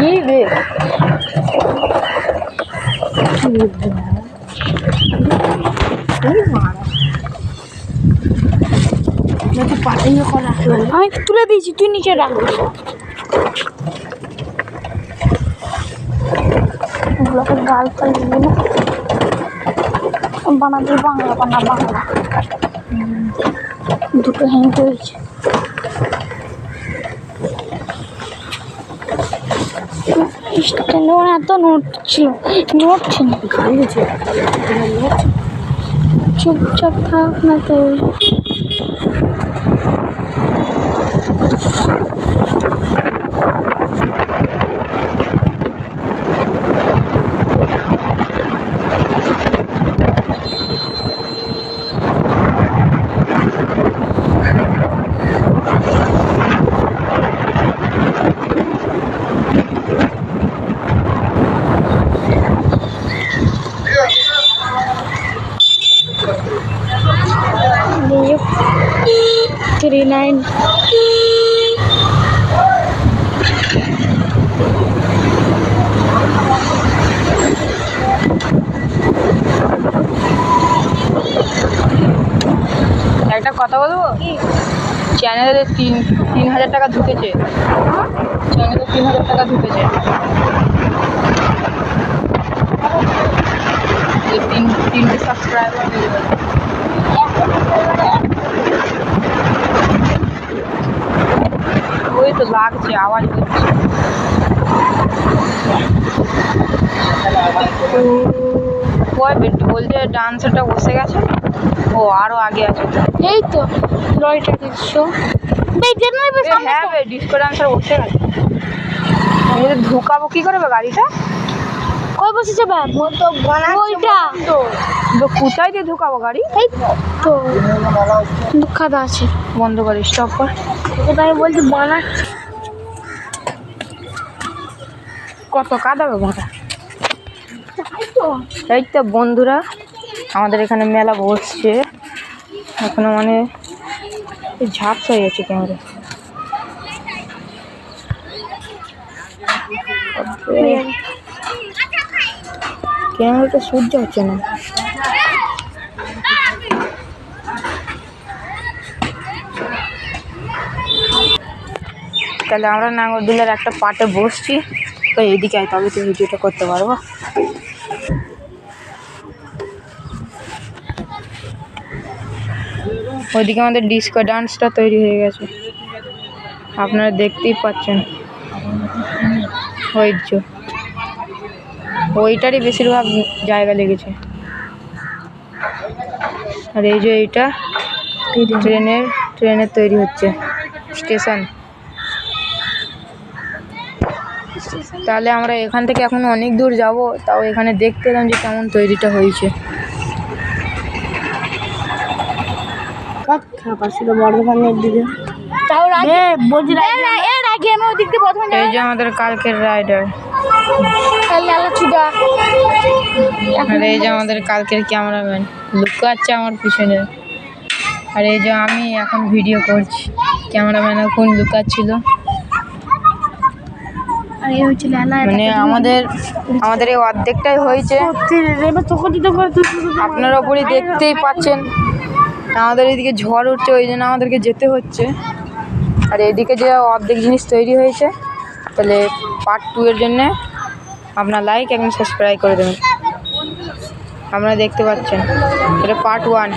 কি রে আমি তুলে দিয়েছি, তুই নিচে রাখবি। গাল ফাল বানাবি, বাংলা বাংলা দুটো হ্যাং করেছে। এত নোট ছিল, নোট ছিল চুপচাপ থাক না তো। $39 একটা কথা বলবো, চ্যানেলে 3,000 টাকা ঢুকেছে, চ্যানেলে 3,000 টাকা ঢুকেছে। তিনটে সাবস্ক্রাইবার হয়ে গেছে। ওই তো লাগছে, আওয়াজ হচ্ছে। বলছে ডান্সারটা বসে গেছে, ও আরো আগে আছে। এই তো লরিটা ডিস্কো, হ্যাঁ ডিস্কো ডান্সার বসে গেছে। ঢুকাবো কি করবে গাড়িটা? কই বসেছে ব্যাগ? ওইটা তো কোথায় দিয়ে ঢুকাবো গাড়ি? এই তো দুঃখাদা আছে, বন্ধ করে স্টপ কর। আমি বলছি বানাচ্ছি, কত কাঁদাবে ভাড়া। এই তো বন্ধুরা, আমাদের এখানে মেলা বসছে এখনো, মানে ঝাপসা হয়ে গেছে ক্যামেরা। ক্যামেরাটা সহ্য হচ্ছে না। তাহলে আমরা নাগরদোলার একটা পার্টে বসছি, তো এইদিকে আয়, তবে তুই ভিডিওটা করতে পারবো। ওইদিকে আমাদের ডিস্কো ডান্সটা তৈরি হয়ে গেছে, আপনারা দেখতেই পাচ্ছেন। ওইটারই বেশিরভাগ জায়গা লেগেছে। আর এই যে এইটা ট্রেনের তৈরি হচ্ছে স্টেশন। তাহলে আমরা এখান থেকে এখন অনেক দূর যাব, তাও এখানে দেখতে এলাম যে কেমন তৈরিটা হয়েছে। এই যে আমাদের কালকের রাইডার, আর এই যে আমাদের কালকের ক্যামেরাম্যান লুকাচ্ছে আমার পিছনে। আর এই যে আমি এখন ভিডিও করছি, ক্যামেরাম্যান এখন লুকাচ্ছিল। মানে আমাদের এই অর্ধেকটাই হয়েছে, আপনার ওপরই দেখতেই পাচ্ছেন। আমাদের এদিকে ঝড় উঠছে, ওই জন্য আমাদেরকে যেতে হচ্ছে। আর এদিকে যে অর্ধেক জিনিস তৈরি হয়েছে, তাহলে পার্ট 2 এর জন্যে আপনার লাইক এবং সাবস্ক্রাইব করে দেবেন। আপনারা দেখতে পাচ্ছেন এটা পার্ট 1।